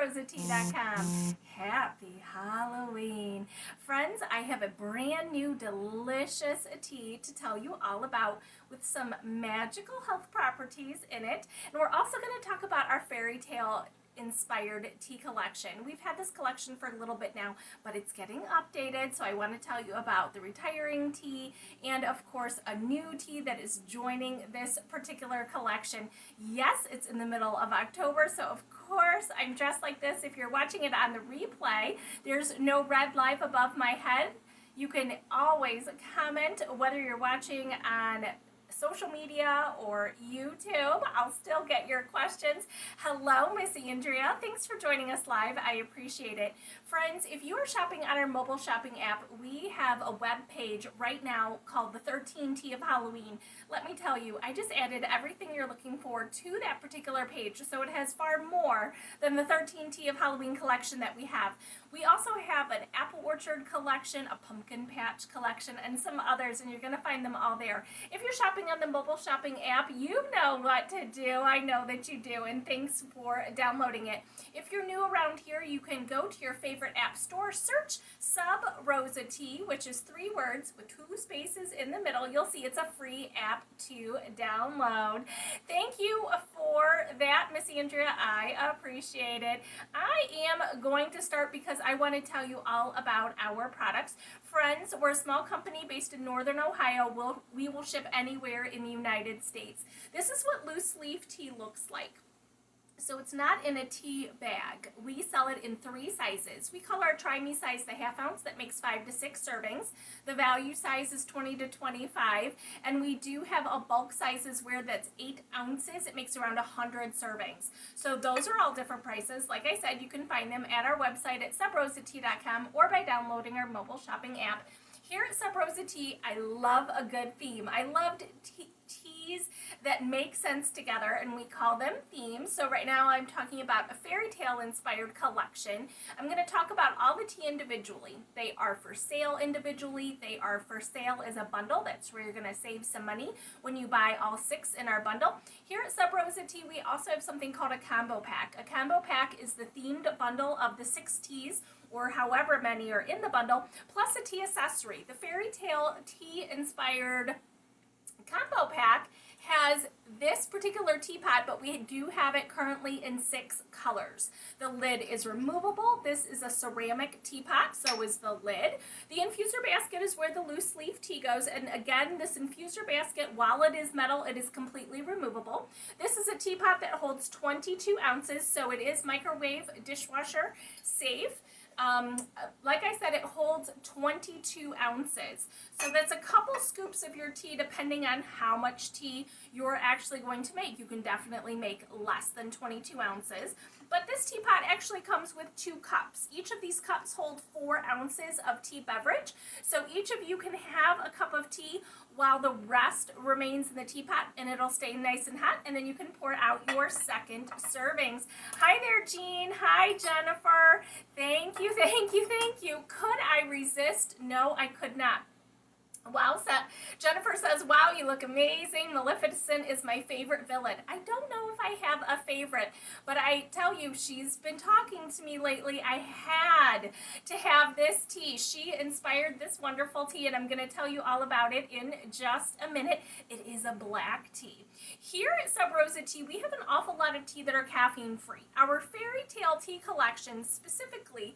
SubRosaTea.com. Happy Halloween. Friends, I have a brand new delicious tea to tell you all about with some magical health properties in it. And we're also going to talk about our fairy tale inspired tea collection. We've had this collection for a little bit now, but it's getting updated, so I want to tell you about the retiring tea and of course a new tea that is joining this particular collection. Yes, it's in the middle of October, so of course I'm dressed like this. If you're watching it on the replay, there's no red live above my head. You can always comment whether you're watching on social media or YouTube. I'll still get your questions. Hello, Miss Andrea. Thanks for joining us live. I appreciate it. Friends, if you are shopping on our mobile shopping app, we have a web page right now called the 13 Tea of Halloween. Let me tell you, I just added everything you're looking for to that particular page, so it has far more than the 13 Tea of Halloween collection that we have. We also have an apple orchard collection, a pumpkin patch collection, and some others, and you're going to find them all there. If you're shopping on the mobile shopping app, you know what to do. I know that you do, and thanks for downloading it. If you're new around here, you can go to your favorite app store, search Sub Rosa Tea, which is 3 words with 2 spaces in the middle. You'll see it's a free app to download. Thank you for that, Miss Andrea. I appreciate it. I am going to start because I want to tell you all about our products. Friends, we're a small company based in Northern Ohio. We will ship anywhere in the United States. This is what loose leaf tea looks like. So it's not in a tea bag. We sell it in 3 sizes. We call our Try Me size the half ounce. That makes 5 to 6 servings. The value size is 20 to 25. And we do have a bulk sizes where that's 8 ounces. It makes around 100 servings. So those are all different prices. Like I said, you can find them at our website at SubRosaTea.com or by downloading our mobile shopping app. Here at Sub Rosa Tea, I love a good theme. I loved teas that make sense together, and we call them themes. So right now I'm talking about a fairy tale inspired collection. I'm going to talk about all the tea individually. They are for sale individually. They are for sale as a bundle. That's where you're going to save some money when you buy all 6 in our bundle. Here at Sub Rosa Tea, we also have something called a combo pack. A combo pack is the themed bundle of the 6 teas, or however many are in the bundle, plus a tea accessory. The fairy tale tea inspired combo pack has this particular teapot, but we do have it currently in 6 colors. The lid is removable. This is a ceramic teapot, so is the lid. The infuser basket is where the loose leaf tea goes, and again, this infuser basket, while it is metal, it is completely removable. This is a teapot that holds 22 ounces, so it is microwave dishwasher safe. Like I said, it holds 22 ounces. So that's a couple scoops of your tea depending on how much tea you're actually going to make. You can definitely make less than 22 ounces. But this teapot actually comes with 2 cups. Each of these cups hold 4 ounces of tea beverage. So each of you can have a cup of tea while the rest remains in the teapot, and it'll stay nice and hot, and then you can pour out your second servings. Hi there, Jean. Hi, Jennifer. Thank you, thank you, thank you. Could I resist? No, I could not. Wow, Jennifer says, wow, you look amazing. Maleficent is my favorite villain. I don't know if I have a favorite, but I tell you, she's been talking to me lately. I had to have this tea. She inspired this wonderful tea, and I'm going to tell you all about it in just a minute. It is a black tea. Here at Sub Rosa Tea, we have an awful lot of tea that are caffeine-free. Our fairy tale tea collection specifically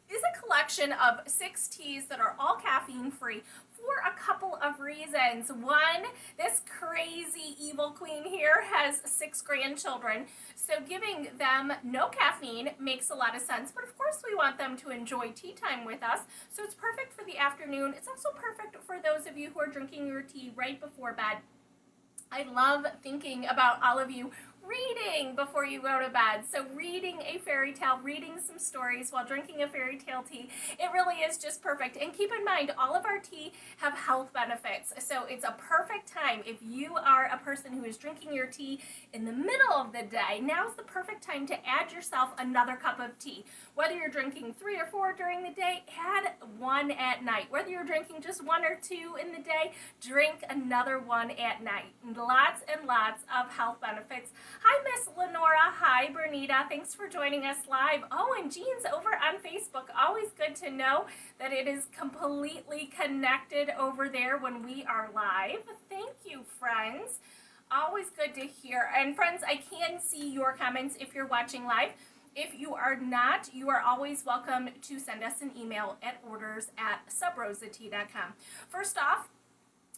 is a collection of 6 teas that are all caffeine-free for a couple of reasons. One, this crazy evil queen here has 6 grandchildren, so giving them no caffeine makes a lot of sense, but of course we want them to enjoy tea time with us, so it's perfect for the afternoon. It's also perfect for those of you who are drinking your tea right before bed. I love thinking about all of you reading before you go to bed. So reading a fairy tale, reading some stories while drinking a fairy tale tea, it really is just perfect. And keep in mind, all of our tea have health benefits. So it's a perfect time if you are a person who is drinking your tea in the middle of the day. Now's the perfect time to add yourself another cup of tea. Whether you're drinking 3 or 4 during the day, add 1 at night. Whether you're drinking just 1 or 2 in the day, drink another 1 at night. Lots and lots of health benefits. Hi, Miss Lenora. Hi, Bernita. Thanks for joining us live. Oh, and Jean's over on Facebook. Always good to know that it is completely connected over there when we are live. Thank you, friends. Always good to hear. And friends, I can see your comments if you're watching live. If you are not, you are always welcome to send us an email at orders@subrosatea.com. First off,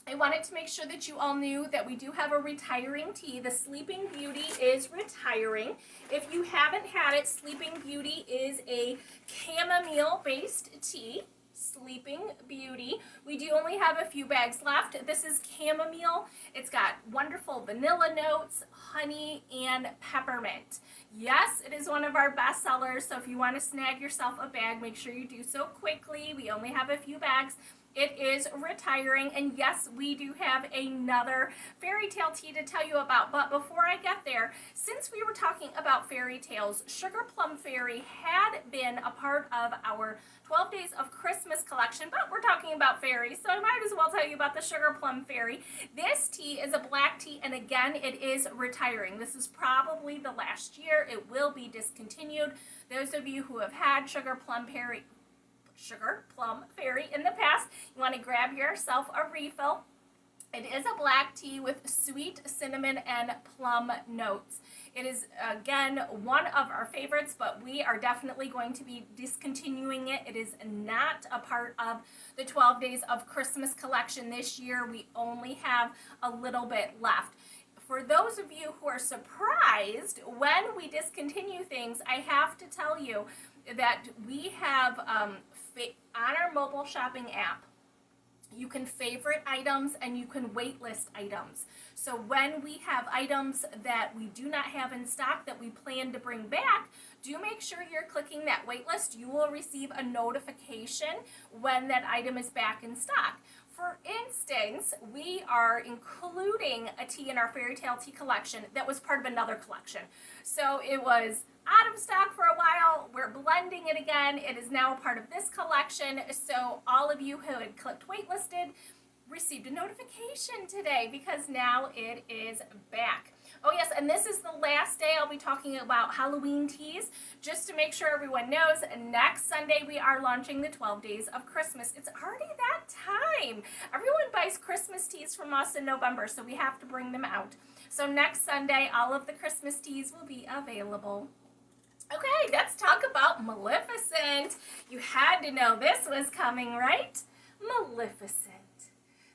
I wanted to make sure that you all knew that we do have a retiring tea. The Sleeping Beauty is retiring. If you haven't had it, Sleeping Beauty is a chamomile-based tea. Sleeping Beauty. We do only have a few bags left. This is chamomile. It's got wonderful vanilla notes, honey, and peppermint. Yes, it is one of our best sellers, so if you want to snag yourself a bag, make sure you do so quickly. We only have a few bags. It is retiring, and yes, we do have another fairy tale tea to tell you about. But before I get there, since we were talking about fairy tales, Sugar Plum Fairy had been a part of our 12 Days of Christmas collection, but we're talking about fairies, so I might as well tell you about the Sugar Plum Fairy. This tea is a black tea, and again, it is retiring. This is probably the last year. It will be discontinued. Those of you who have had Sugar Plum Fairy in the past, you want to grab yourself a refill. It is a black tea with sweet cinnamon and plum notes. It is, again, one of our favorites, but we are definitely going to be discontinuing it. It is not a part of the 12 Days of Christmas collection this year. We only have a little bit left. For those of you who are surprised when we discontinue things, I have to tell you that we have on our mobile shopping app, you can favorite items and you can waitlist items. So when we have items that we do not have in stock that we plan to bring back, do make sure you're clicking that waitlist. You will receive a notification when that item is back in stock. For instance, we are including a tea in our fairy tale tea collection that was part of another collection. So it was out of stock for a while. We're blending it again. It is now a part of this collection. So all of you who had clicked waitlisted received a notification today because now it is back. Oh yes, and this is the last day I'll be talking about Halloween teas. Just to make sure everyone knows, next Sunday we are launching the 12 Days of Christmas. It's already that time. Everyone buys Christmas teas from us in November, so we have to bring them out. So next Sunday, all of the Christmas teas will be available. Okay, let's talk about Maleficent. You had to know this was coming, right? Maleficent.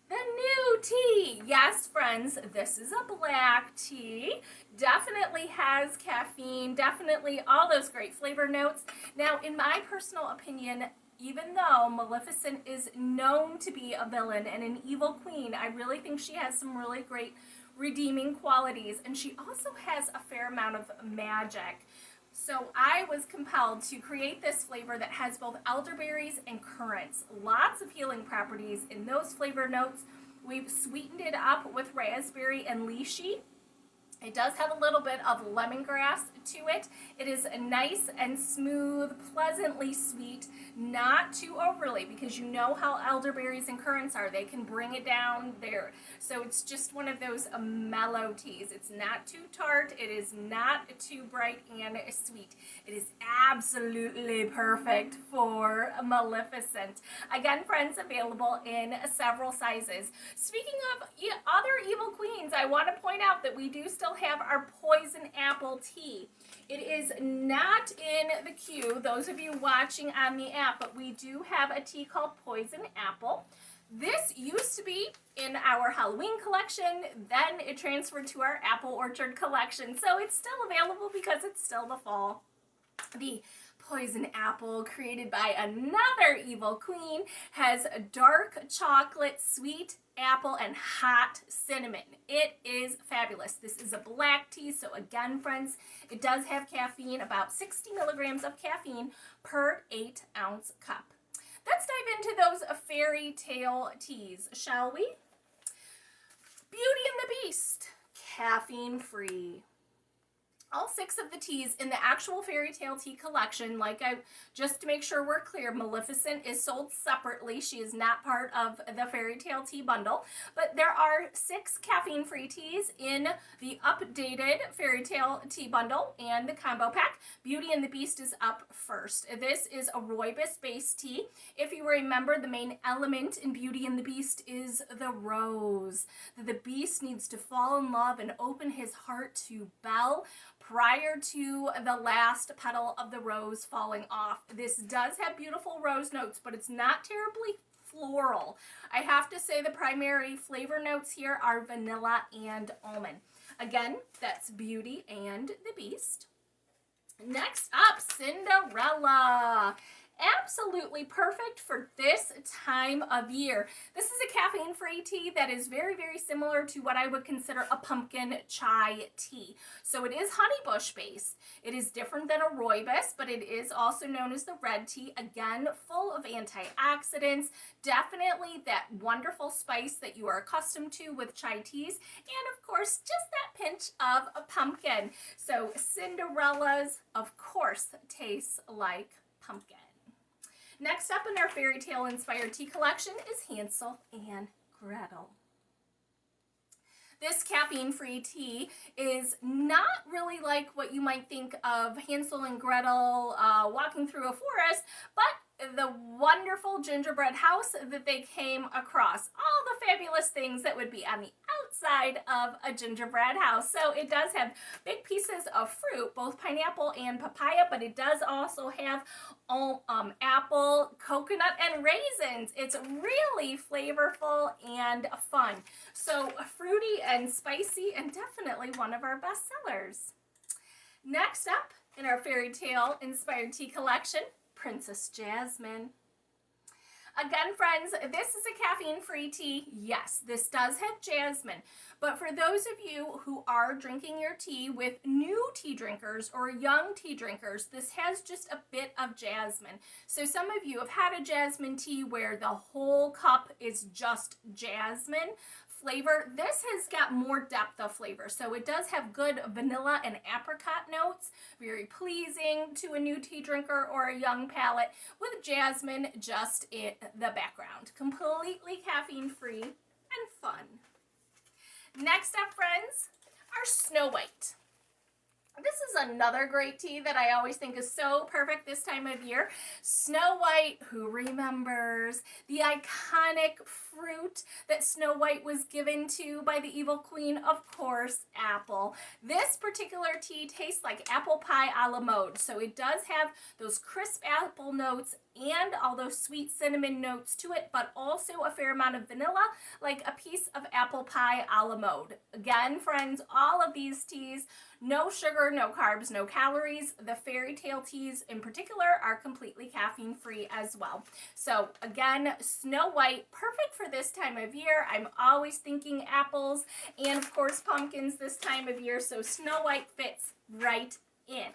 The new tea. Yes, friends, this is a black tea. Definitely has caffeine, definitely all those great flavor notes. Now, in my personal opinion, even though Maleficent is known to be a villain and an evil queen, I really think she has some really great redeeming qualities, and she also has a fair amount of magic. So I was compelled to create this flavor that has both elderberries and currants. Lots of healing properties in those flavor notes. We've sweetened it up with raspberry and lychee. It does have a little bit of lemongrass to it. It is nice and smooth, pleasantly sweet, not too overly, because you know how elderberries and currants are. They can bring it down there. So it's just one of those mellow teas. It's not too tart. It is not too bright and sweet. It is absolutely perfect for Maleficent. Again, friends, available in several sizes. Speaking of other evil queens, I want to point out that we do still have our poison apple tea. It is not in the queue, those of you watching on the app, but we do have a tea called Poison Apple. This used to be in our Halloween collection, then it transferred to our Apple Orchard collection, so it's still available because it's still the fall. The Poison Apple, created by another evil queen, has dark chocolate, sweet apple, and hot cinnamon. It is fabulous. This is a black tea, so again, friends, it does have caffeine, about 60 milligrams of caffeine per 8-ounce cup. Let's dive into those fairy tale teas, shall we? Beauty and the Beast, caffeine free. All 6 of the teas in the actual Fairy Tale tea collection, just to make sure we're clear, Maleficent is sold separately. She is not part of the Fairy Tale tea bundle, but there are 6 caffeine-free teas in the updated Fairy Tale tea bundle and the combo pack. Beauty and the Beast is up first. This is a rooibos-based tea. If you remember, the main element in Beauty and the Beast is the rose. The Beast needs to fall in love and open his heart to Belle prior to the last petal of the rose falling off. This does have beautiful rose notes, but it's not terribly floral. I have to say the primary flavor notes here are vanilla and almond. Again, that's Beauty and the Beast. Next up, Cinderella. Absolutely perfect for this time of year. This is a caffeine-free tea that is very, very similar to what I would consider a pumpkin chai tea. So it is honeybush based. It is different than a rooibos, but it is also known as the red tea. Again, full of antioxidants, definitely that wonderful spice that you are accustomed to with chai teas, and of course, just that pinch of a pumpkin. So Cinderella's, of course, tastes like pumpkin. Next up in our fairy tale inspired tea collection is Hansel and Gretel. This caffeine-free tea is not really like what you might think of Hansel and Gretel walking through a forest, but the wonderful gingerbread house that they came across. All the fabulous things that would be on the outside of a gingerbread house. So it does have big pieces of fruit, both pineapple and papaya, but it does also have apple, coconut, and raisins. It's really flavorful and fun. So fruity and spicy, and definitely one of our best sellers. Next up in our fairy tale inspired tea collection, Princess Jasmine. Again, friends, this is a caffeine-free tea. Yes, this does have jasmine, but for those of you who are drinking your tea with new tea drinkers or young tea drinkers, this has just a bit of jasmine. So some of you have had a jasmine tea where the whole cup is just jasmine flavor. This has got more depth of flavor. So it does have good vanilla and apricot notes, very pleasing to a new tea drinker or a young palate, with jasmine just in the background. Completely caffeine free and fun. Next up, friends, our Snow White. This is another great tea that I always think is so perfect this time of year. Snow White, who remembers the iconic fruit that Snow White was given to by the evil queen? Of course, apple. This particular tea tastes like apple pie a la mode. So it does have those crisp apple notes and all those sweet cinnamon notes to it, but also a fair amount of vanilla, like a piece of apple pie a la mode. Again, friends, all of these teas, no sugar, no carbs, no calories. The fairy tale teas in particular are completely caffeine free as well. So again, Snow White, perfect for this time of year. I'm always thinking apples and of course pumpkins this time of year, so Snow White fits right in.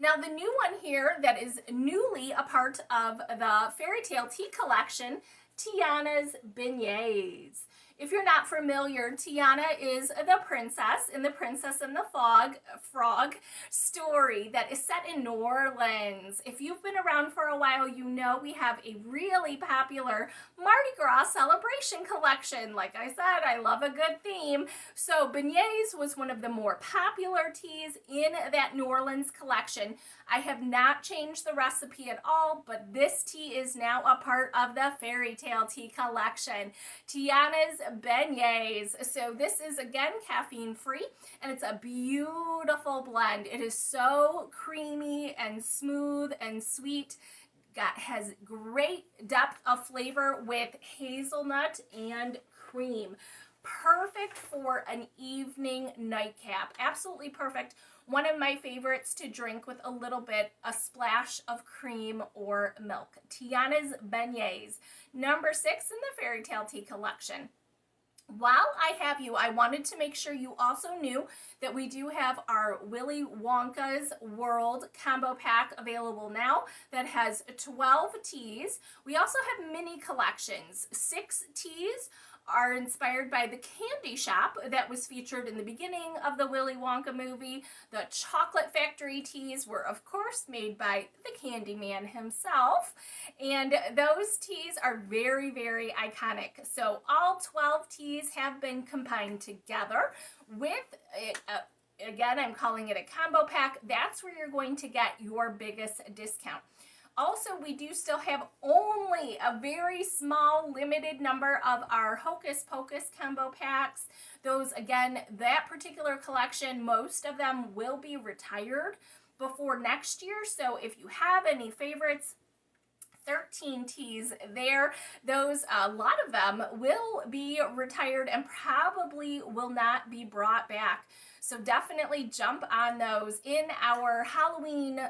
Now the new one here that is newly a part of the fairy tale tea collection, Tiana's Beignets. If you're not familiar, Tiana is the princess in the Princess and the Frog story that is set in New Orleans. If you've been around for a while, you know we have a really popular Mardi Gras celebration collection. Like I said, I love a good theme. So Beignets was one of the more popular teas in that New Orleans collection. I have not changed the recipe at all, but this tea is now a part of the fairy tale tea collection. Tiana's Beignets. So this is again caffeine free and it's a beautiful blend. It is so creamy and smooth and sweet. Has great depth of flavor with hazelnut and cream. Perfect for an evening nightcap. Absolutely perfect. One of my favorites to drink with a splash of cream or milk. Tiana's Beignets, number 6 in the fairy tale tea collection. While I have you, I wanted to make sure you also knew that we do have our Willy Wonka's World combo pack available now that has 12 teas. We also have mini collections, 6 teas are inspired by the candy shop that was featured in the beginning of the Willy Wonka movie. The chocolate factory teas were, of course, made by the Candyman himself. And those teas are very, very iconic. So all 12 teas have been combined together with it. Again, I'm calling it a combo pack. That's where you're going to get your biggest discount. Also, we do still have only a very small limited number of our Hocus Pocus combo packs. Those, again, that particular collection, most of them will be retired before next year. So if you have any favorites, 13 teas there, those, a lot of them will be retired and probably will not be brought back. So definitely jump on those. In our Halloween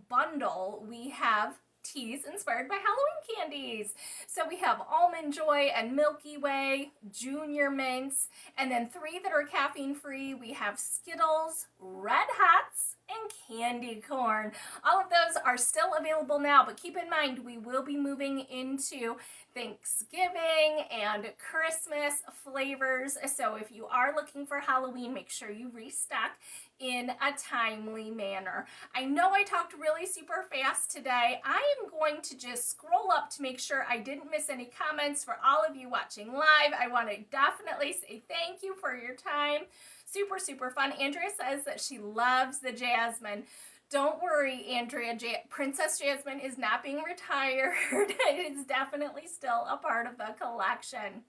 bundle, we have teas inspired by Halloween candies. So we have Almond Joy and Milky Way, Junior Mints, and then 3 that are caffeine free. We have Skittles, Red Hots, and candy corn. All of those are still available now, but keep in mind we will be moving into Thanksgiving and Christmas flavors. So if you are looking for Halloween, make sure you restock in a timely manner. I know I talked really super fast today. I am going to just scroll up to make sure I didn't miss any comments. For all of you watching live, I want to definitely say thank you for your time. Super, super fun. Andrea says that she loves the Jasmine. Don't worry, Andrea. Princess Jasmine is not being retired. It is definitely still a part of the collection.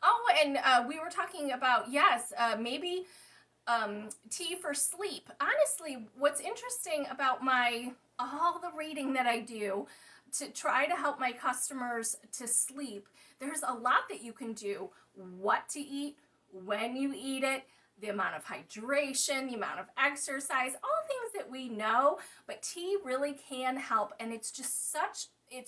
Oh, and we were talking about, yes, maybe tea for sleep. Honestly, what's interesting about all the reading that I do to try to help my customers to sleep, there's a lot that you can do. What to eat, when you eat it, the amount of hydration, the amount of exercise, all things that we know, but tea really can help, and it's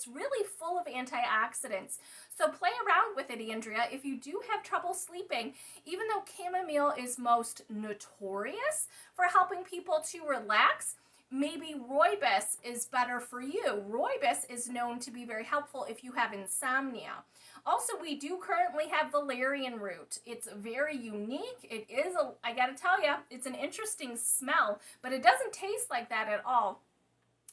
really full of antioxidants. So play around with it, Andrea. If you do have trouble sleeping, even though chamomile is most notorious for helping people to relax, maybe rooibos is better for you. Rooibos is known to be very helpful if you have insomnia. Also, we do currently have valerian root. It's very unique. It is, I gotta tell you, it's an interesting smell, but it doesn't taste like that at all.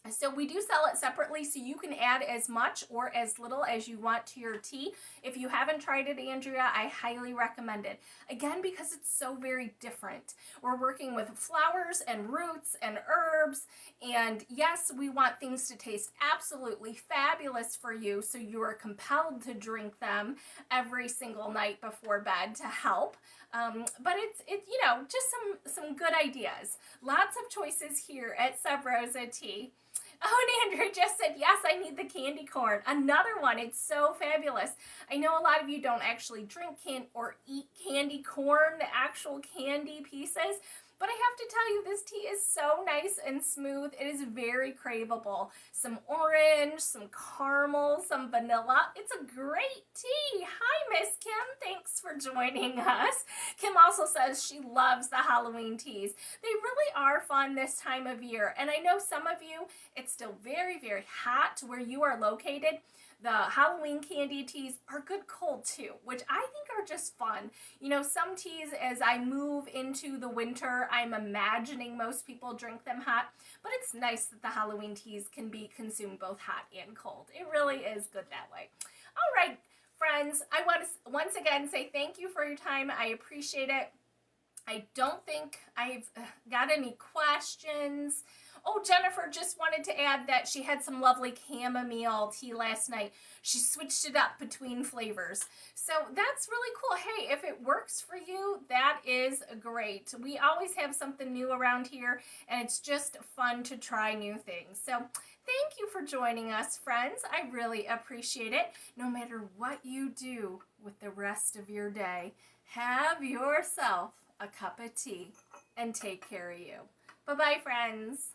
So we do sell it separately, so you can add as much or as little as you want to your tea. If you haven't tried it, Andrea, I highly recommend it. Again, because it's so very different. We're working with flowers and roots and herbs, and yes, we want things to taste absolutely fabulous for you, so you are compelled to drink them every single night before bed to help. But it's just some good ideas. Lots of choices here at Sub Rosa Tea. Oh, and Andrew just said, yes, I need the candy corn. Another one. It's so fabulous. I know a lot of you don't actually drink or eat candy corn, the actual candy pieces, but I have to tell you, this tea is so nice and smooth. It is very craveable. Some orange, some caramel, some vanilla. It's a great tea. Hi, Miss Kim. Thanks for joining us. Kim also says she loves the Halloween teas. They really are fun this time of year. And I know some of you, it's still very, very hot where you are located. The Halloween candy teas are good cold too, which I think are just fun. You know, some teas, as I move into the winter, I'm imagining most people drink them hot, but it's nice that the Halloween teas can be consumed both hot and cold. It really is good that way. All right, friends, I want to once again say thank you for your time. I appreciate it. I don't think I've got any questions. Oh, Jennifer just wanted to add that she had some lovely chamomile tea last night. She switched it up between flavors. So that's really cool. Hey, if it works for you, that is great. We always have something new around here, and it's just fun to try new things. So thank you for joining us, friends. I really appreciate it. No matter what you do with the rest of your day, have yourself a cup of tea and take care of you. Bye-bye, friends.